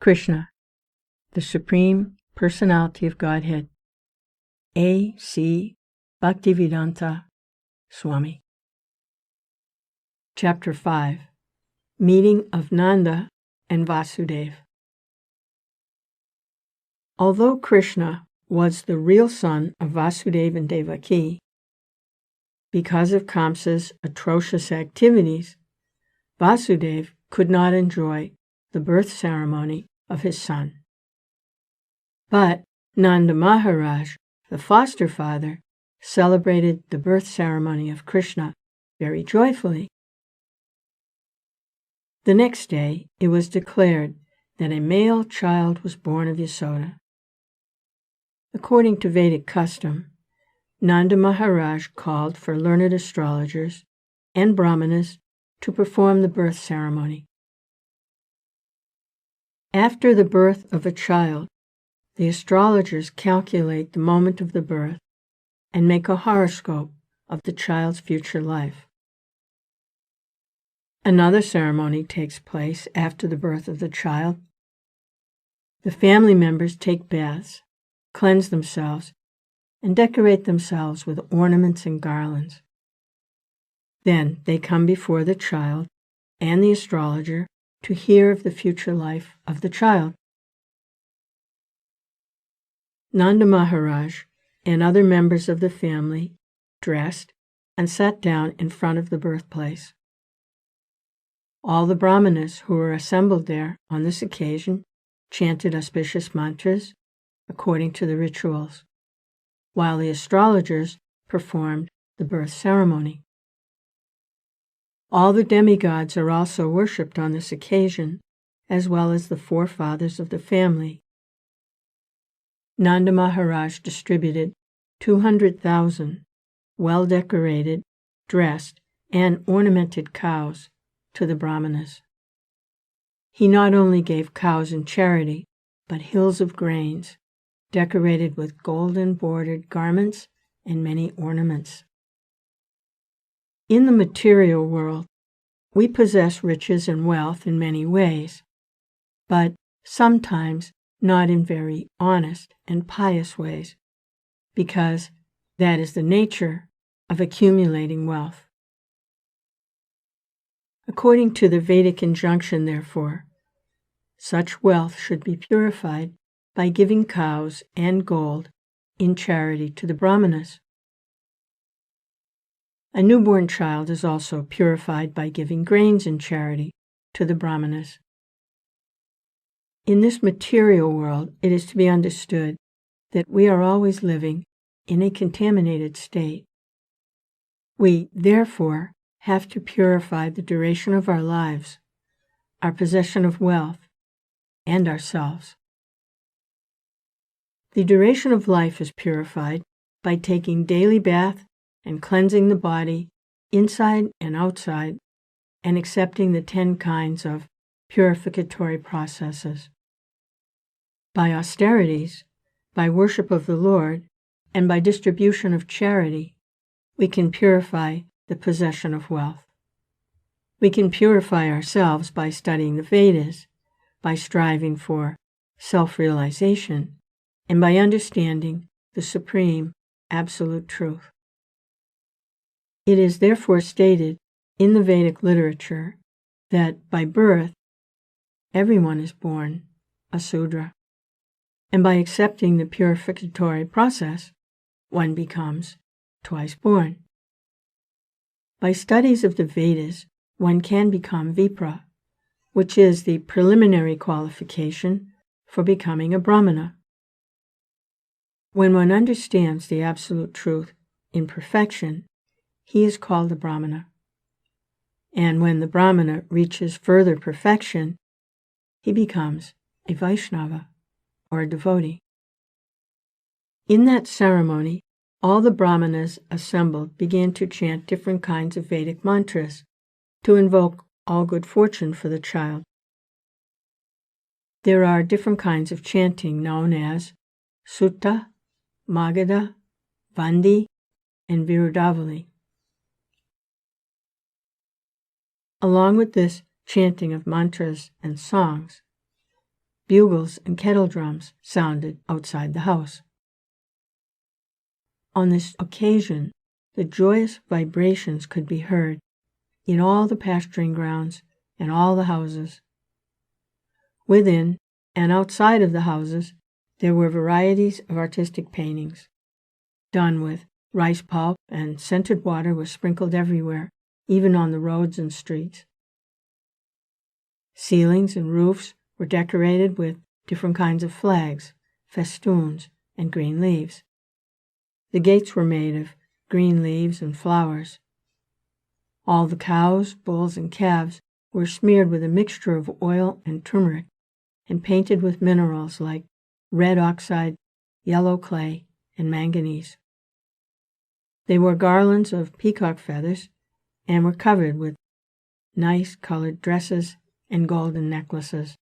Krishna, the Supreme Personality of Godhead. A.C. Bhaktivedanta, SWAMI. Chapter 5. Meeting of Nanda and Vasudeva. Although Krishna was the real son of Vasudeva and Devaki, because of Kamsa's atrocious activities, Vasudeva could not enjoy the birth ceremony of his son. But Nanda Maharaja, the foster father, celebrated the birth ceremony of Krishna very joyfully. The next day, it was declared that a male child was born of Yasoda. According to Vedic custom, Nanda Maharaja called for learned astrologers and brahmanas to perform the birth ceremony. After the birth of a child, the astrologers calculate the moment of the birth and make a horoscope of the child's future life. Another ceremony takes place after the birth of the child. The family members take baths, cleanse themselves, and decorate themselves with ornaments and garlands. Then they come before the child and the astrologer to hear of the future life of the child. Nanda Maharaj and other members of the family dressed and sat down in front of the birthplace. All the brahmanas who were assembled there on this occasion chanted auspicious mantras according to the rituals, while the astrologers performed the birth ceremony. All the demigods are also worshipped on this occasion, as well as the forefathers of the family. Nanda Maharaj distributed 200,000 well-decorated, dressed, and ornamented cows to the brahmanas. He not only gave cows in charity, but hills of grains, decorated with golden bordered garments and many ornaments. In the material world, we possess riches and wealth in many ways, but sometimes not in very honest and pious ways, because that is the nature of accumulating wealth. According to the Vedic injunction, therefore, such wealth should be purified by giving cows and gold in charity to the brahmanas. A newborn child is also purified by giving grains in charity to the brahmanas. In this material world, it is to be understood that we are always living in a contaminated state. We, therefore, have to purify the duration of our lives, our possession of wealth, and ourselves. The duration of life is purified by taking daily bath and cleansing the body inside and outside, and accepting the 10 kinds of purificatory processes. By austerities, by worship of the Lord, and by distribution of charity, we can purify the possession of wealth. We can purify ourselves by studying the Vedas, by striving for self-realization, and by understanding the supreme, absolute truth. It is therefore stated in the Vedic literature that by birth, everyone is born a Sudra, and by accepting the purificatory process, one becomes twice born. By studies of the Vedas, one can become Vipra, which is the preliminary qualification for becoming a Brahmana. When one understands the absolute truth in perfection, he is called a Brahmana. And when the Brahmana reaches further perfection, he becomes a Vaishnava, or a devotee. In that ceremony, all the Brahmanas assembled began to chant different kinds of Vedic mantras to invoke all good fortune for the child. There are different kinds of chanting known as Sutta, Magadha, Vandi, and Vrndavana. Along with this chanting of mantras and songs, bugles and kettle drums sounded outside the house. On this occasion, the joyous vibrations could be heard in all the pasturing grounds and all the houses. Within and outside of the houses, there were varieties of artistic paintings, done with rice pulp, and scented water was sprinkled everywhere, even on the roads and streets. Ceilings and roofs were decorated with different kinds of flags, festoons, and green leaves. The gates were made of green leaves and flowers. All the cows, bulls, and calves were smeared with a mixture of oil and turmeric and painted with minerals like red oxide, yellow clay, and manganese. They wore garlands of peacock feathers and were covered with nice colored dresses and golden necklaces.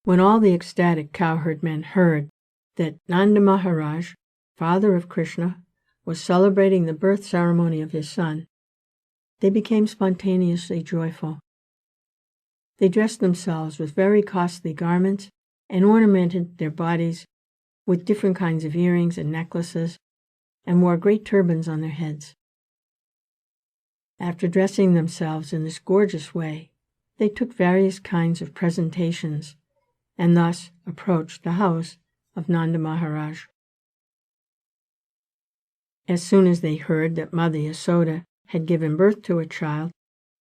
When all the ecstatic cowherd men heard that Nanda Maharaj, father of Krishna, was celebrating the birth ceremony of his son, they became spontaneously joyful. They dressed themselves with very costly garments and ornamented their bodies with different kinds of earrings and necklaces, and wore great turbans on their heads. After dressing themselves in this gorgeous way, they took various kinds of presentations, and thus approached the house of Nanda Maharaj. As soon as they heard that Mother Yasoda had given birth to a child,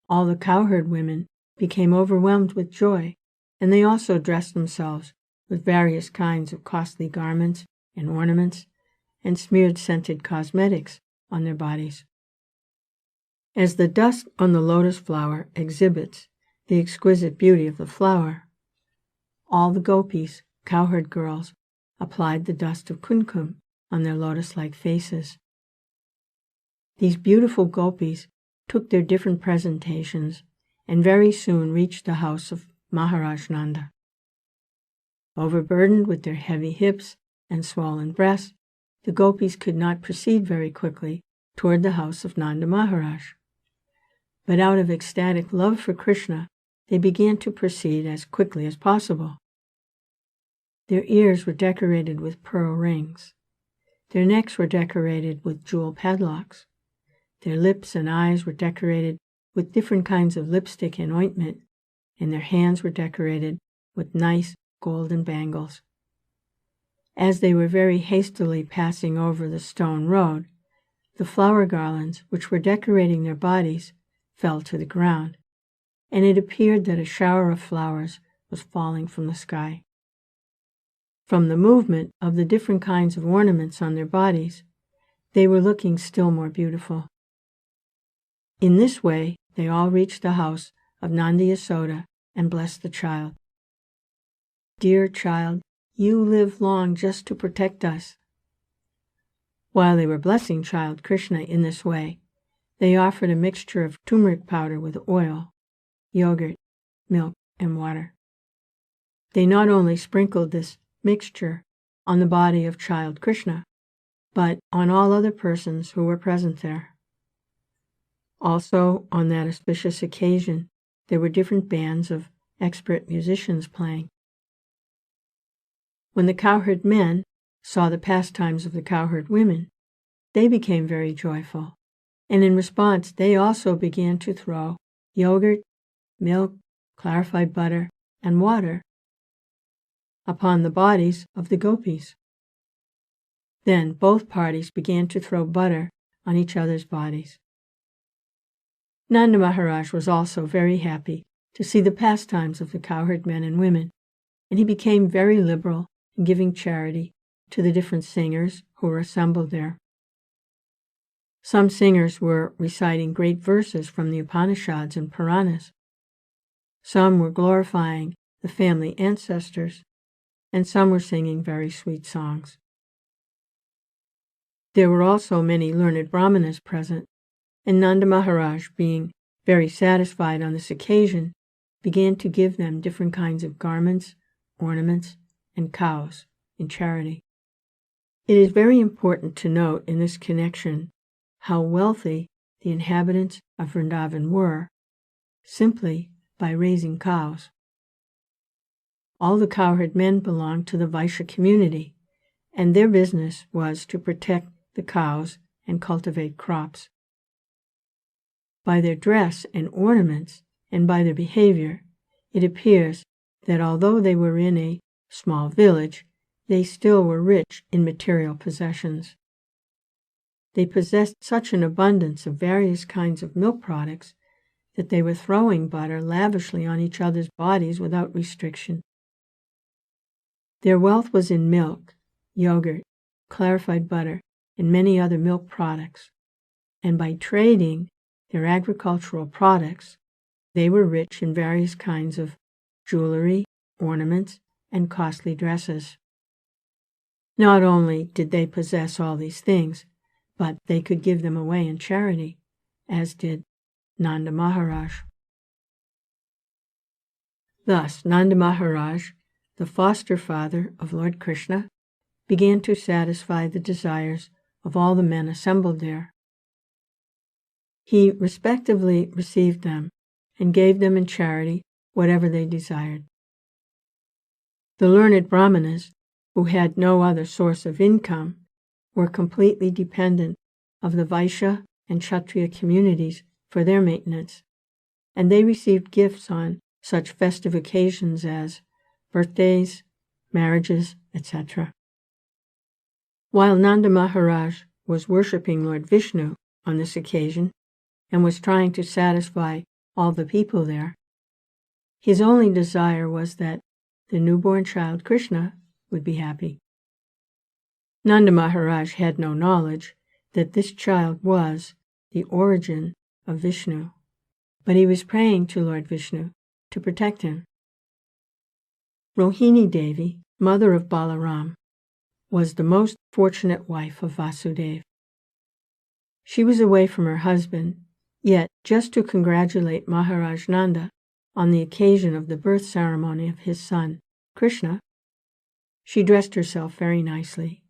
all the cowherd women became overwhelmed with joy, and they also dressed themselves with various kinds of costly garments and ornaments, and smeared scented cosmetics on their bodies. As the dust on the lotus flower exhibits the exquisite beauty of the flower, all the gopis, cowherd girls, applied the dust of kumkum on their lotus-like faces. These beautiful gopis took their different presentations and very soon reached the house of Maharaj Nanda. Overburdened with their heavy hips and swollen breasts, the gopis could not proceed very quickly toward the house of Nanda Maharaj. But out of ecstatic love for Krishna, they began to proceed as quickly as possible. Their ears were decorated with pearl rings. Their necks were decorated with jewel padlocks. Their lips and eyes were decorated with different kinds of lipstick and ointment, and their hands were decorated with nice golden bangles. As they were very hastily passing over the stone road, the flower garlands which were decorating their bodies fell to the ground, and it appeared that a shower of flowers was falling from the sky. From the movement of the different kinds of ornaments on their bodies, they were looking still more beautiful. In this way, they all reached the house of Nanda Yasoda and blessed the child. "Dear child, you live long just to protect us." While they were blessing child Krishna in this way, they offered a mixture of turmeric powder with oil, yogurt, milk, and water. They not only sprinkled this mixture on the body of child Krishna, but on all other persons who were present there. Also, on that auspicious occasion, there were different bands of expert musicians playing. When the cowherd men saw the pastimes of the cowherd women, they became very joyful, and in response they also began to throw yogurt, milk, clarified butter, and water upon the bodies of the gopis. Then both parties began to throw butter on each other's bodies. Nanda Maharaj was also very happy to see the pastimes of the cowherd men and women, and he became very liberal in giving charity to the different singers who were assembled there. Some singers were reciting great verses from the Upanishads and Puranas. Some were glorifying the family ancestors, and some were singing very sweet songs. There were also many learned brahmanas present, and Nanda Maharaj, being very satisfied on this occasion, began to give them different kinds of garments, ornaments, and cows in charity. It is very important to note in this connection how wealthy the inhabitants of Vrndavana were, simply by raising cows. All the cowherd men belonged to the Vaishya community, and their business was to protect the cows and cultivate crops. By their dress and ornaments, and by their behavior, it appears that although they were in a small village, they still were rich in material possessions. They possessed such an abundance of various kinds of milk products that they were throwing butter lavishly on each other's bodies without restriction. Their wealth was in milk, yogurt, clarified butter, and many other milk products, and by trading their agricultural products, they were rich in various kinds of jewelry, ornaments, and costly dresses. Not only did they possess all these things, but they could give them away in charity, as did Nanda Maharaj. Thus, Nanda Maharaj, the foster father of Lord Krishna, began to satisfy the desires of all the men assembled there. He respectively received them and gave them in charity whatever they desired. The learned Brahmanas, who had no other source of income, were completely dependent of the Vaishya and Kshatriya communities for their maintenance, and they received gifts on such festive occasions as birthdays, marriages, etc. While Nanda Maharaj was worshipping Lord Vishnu on this occasion and was trying to satisfy all the people there, his only desire was that the newborn child Krishna would be happy. Nanda Maharaj had no knowledge that this child was the origin of Vishnu, but he was praying to Lord Vishnu to protect him. Rohini Devi, mother of Balaram, was the most fortunate wife of Vasudeva. She was away from her husband, yet just to congratulate Maharaj Nanda on the occasion of the birth ceremony of his son, Krishna, she dressed herself very nicely.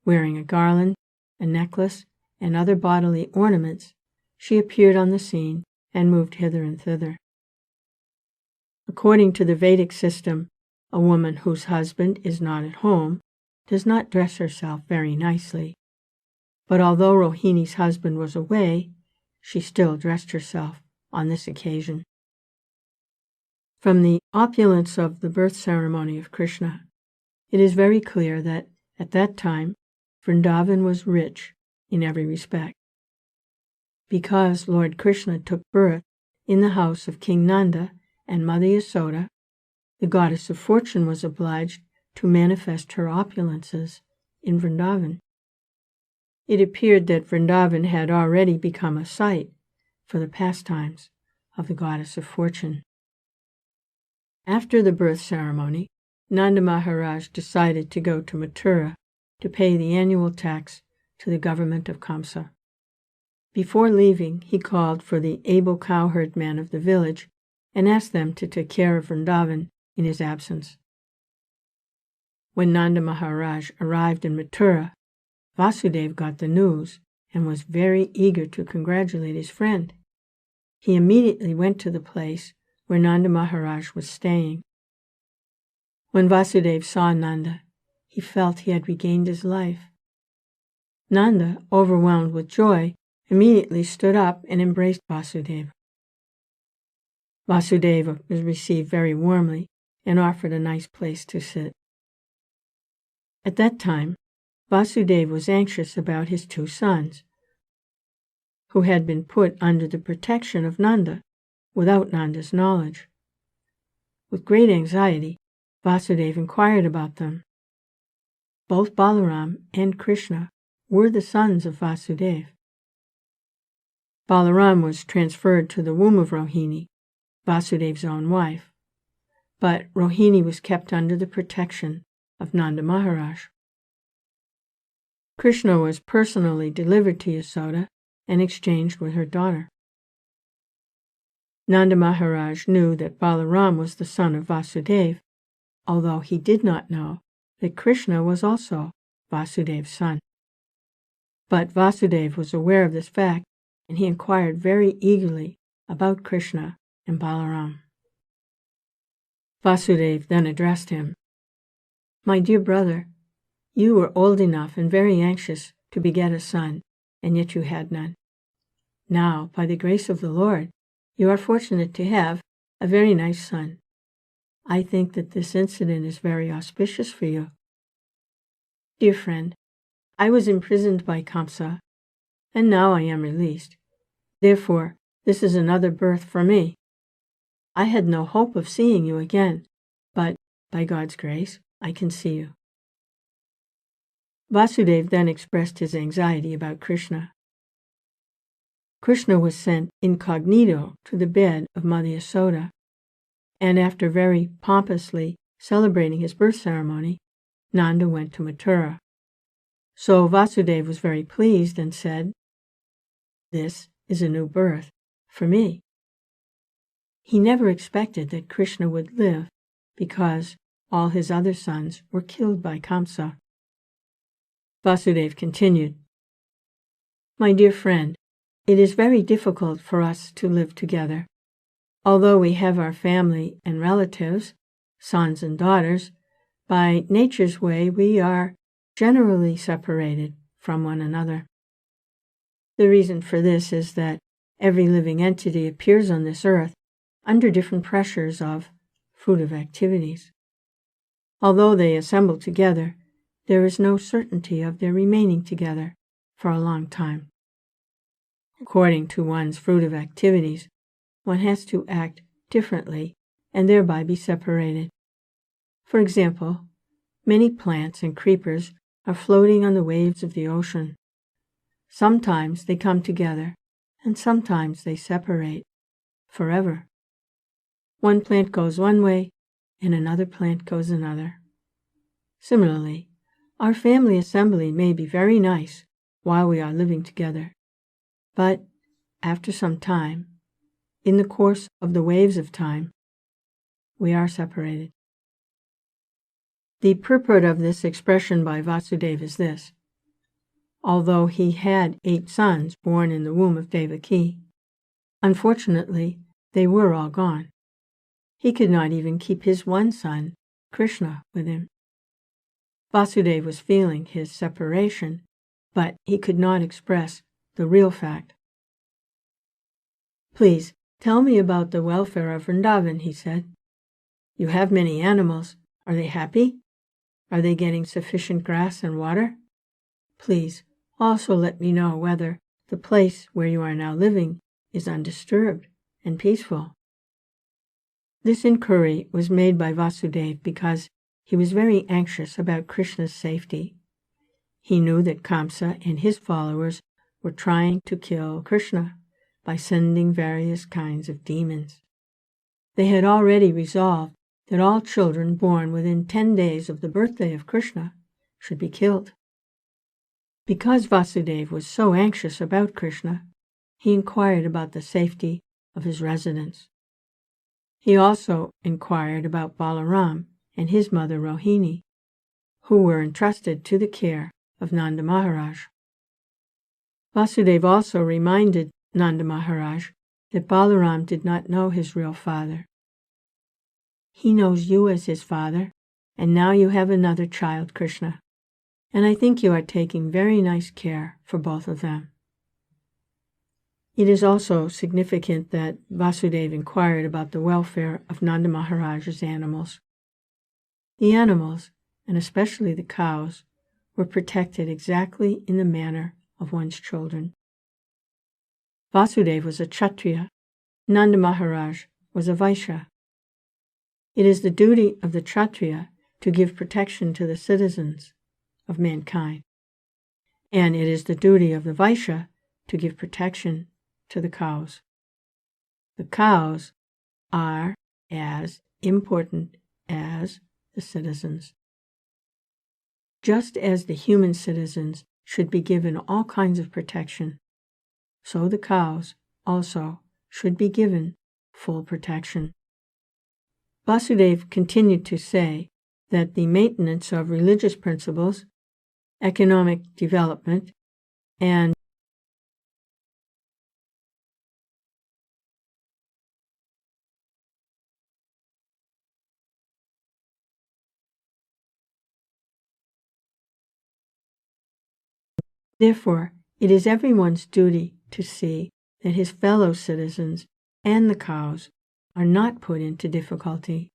Wearing a garland, a necklace, and other bodily ornaments, she appeared on the scene and moved hither and thither. According to the Vedic system, a woman whose husband is not at home does not dress herself very nicely. But although Rohini's husband was away, she still dressed herself on this occasion. From the opulence of the birth ceremony of Krishna, it is very clear that at that time Vrndavana was rich in every respect. Because Lord Krishna took birth in the house of King Nanda and Mother Yasoda, the goddess of fortune was obliged to manifest her opulences in Vrndavana. It appeared that Vrndavana had already become a site for the pastimes of the goddess of fortune. After the birth ceremony, Nanda Maharaj decided to go to Mathura to pay the annual tax to the government of Kamsa. Before leaving, he called for the able cowherd men of the village and asked them to take care of Vrndavana in his absence. When Nanda Maharaj arrived in Mathura, Vasudeva got the news and was very eager to congratulate his friend. He immediately went to the place where Nanda Maharaj was staying. When Vasudeva saw Nanda, he felt he had regained his life. Nanda, overwhelmed with joy, immediately stood up and embraced Vasudeva. Vasudeva was received very warmly and offered a nice place to sit. At that time, Vasudeva was anxious about his two sons, who had been put under the protection of Nanda without Nanda's knowledge. With great anxiety, Vasudeva inquired about them. Both Balaram and Krishna were the sons of Vasudeva. Balaram was transferred to the womb of Rohini, Vasudeva's own wife, but Rohini was kept under the protection of Nanda Maharaj. Krishna was personally delivered to Yasoda and exchanged with her daughter. Nanda Maharaj knew that Balaram was the son of Vasudeva, although he did not know that Krishna was also Vasudeva's son. But Vasudeva was aware of this fact, and he inquired very eagerly about Krishna and Balaram. Vasudeva then addressed him. My dear brother, you were old enough and very anxious to beget a son, and yet you had none. Now, by the grace of the Lord, you are fortunate to have a very nice son. I think that this incident is very auspicious for you. Dear friend, I was imprisoned by Kamsa, and now I am released. Therefore, this is another birth for me. I had no hope of seeing you again, but by God's grace, I can see you. Vasudeva then expressed his anxiety about Krishna. Krishna was sent incognito to the bed of Mother Yasoda, and after very pompously celebrating his birth ceremony, Nanda went to Mathura. So Vasudeva was very pleased and said, "This is a new birth for me." He never expected that Krishna would live because all his other sons were killed by Kamsa. Vasudeva continued, My dear friend, it is very difficult for us to live together. Although we have our family and relatives, sons and daughters, by nature's way we are generally separated from one another. The reason for this is that every living entity appears on this earth under different pressures of fruitive activities. Although they assemble together, there is no certainty of their remaining together for a long time. According to one's fruitive activities, one has to act differently and thereby be separated. For example, many plants and creepers are floating on the waves of the ocean. Sometimes they come together, and sometimes they separate forever. One plant goes one way, and another plant goes another. Similarly, our family assembly may be very nice while we are living together, but after some time, in the course of the waves of time, we are separated. The purport of this expression by Vasudeva is this. Although he had 8 sons born in the womb of Devaki, unfortunately, they were all gone. He could not even keep his one son, Krishna, with him. Vasudeva was feeling his separation, but he could not express the real fact. Please, tell me about the welfare of Vrndavana, he said. You have many animals. Are they happy? Are they getting sufficient grass and water? Please, also let me know whether the place where you are now living is undisturbed and peaceful. This inquiry was made by Vasudeva because he was very anxious about Krishna's safety. He knew that Kamsa and his followers were trying to kill Krishna by sending various kinds of demons. They had already resolved that all children born within 10 days of the birthday of Krishna should be killed. Because Vasudeva was so anxious about Krishna, he inquired about the safety of his residents. He also inquired about Balaram and his mother Rohini, who were entrusted to the care of Nanda Maharaja. Vasudeva also reminded Nanda Maharaja that Balaram did not know his real father. He knows you as his father, and now you have another child, Krishna, and I think you are taking very nice care for both of them. It is also significant that Vasudeva inquired about the welfare of Nanda Maharaja's animals. The animals, and especially the cows, were protected exactly in the manner of one's children. Vasudeva was a Kshatriya, Nanda Maharaj was a Vaishya. It is the duty of the Kshatriya to give protection to the citizens of mankind, and it is the duty of the Vaishya to give protection to the cows. The cows are as important as the citizens. Just as the human citizens should be given all kinds of protection, so the cows also should be given full protection. Vasudeva continued to say that the maintenance of religious principles, economic development, and Therefore, it is everyone's duty to see that his fellow citizens and the cows are not put into difficulty.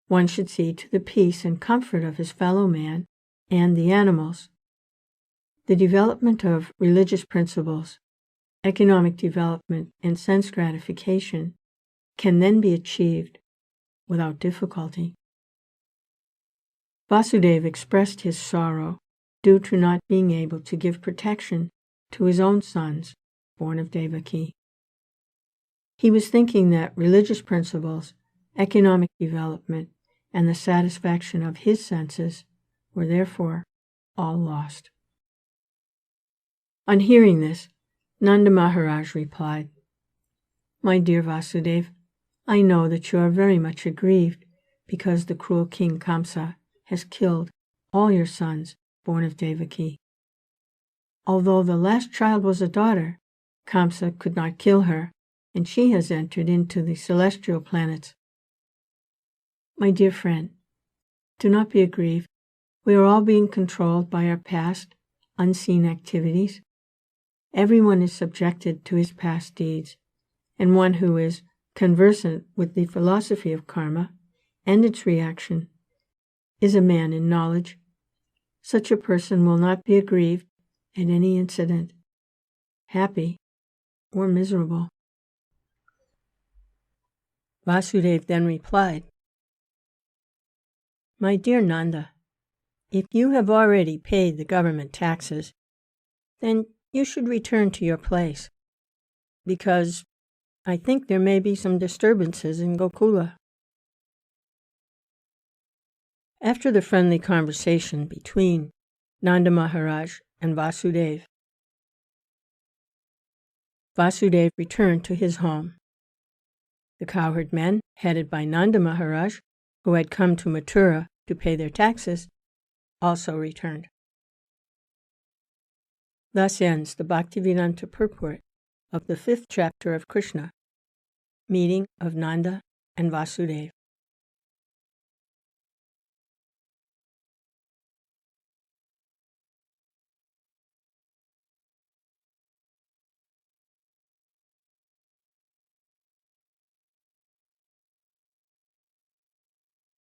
One should see to the peace and comfort of his fellow man and the animals. The development of religious principles, economic development, and sense gratification can then be achieved without difficulty. Vasudeva expressed his sorrow due to not being able to give protection to his own sons, born of Devaki. He was thinking that religious principles, economic development, and the satisfaction of his senses were therefore all lost. On hearing this, Nanda Maharaja replied, "My dear Vasudeva, I know that you are very much aggrieved because the cruel king Kamsa has killed all your sons born of Devaki. Although the last child was a daughter, Kamsa could not kill her, and she has entered into the celestial planets. My dear friend, do not be aggrieved. We are all being controlled by our past, unseen activities. Everyone is subjected to his past deeds, and one who is conversant with the philosophy of karma and its reaction is a man in knowledge. Such a person will not be aggrieved at any incident, happy or miserable." Vasudeva then replied, "My dear Nanda, if you have already paid the government taxes, then you should return to your place, because I think there may be some disturbances in Gokula." After the friendly conversation between Nanda Maharaj and Vasudeva, Vasudeva returned to his home. The cowherd men, headed by Nanda Maharaj, who had come to Mathura to pay their taxes, also returned. Thus ends the Bhaktivedanta purport of the 5th chapter of Krishna, Meeting of Nanda and Vasudeva.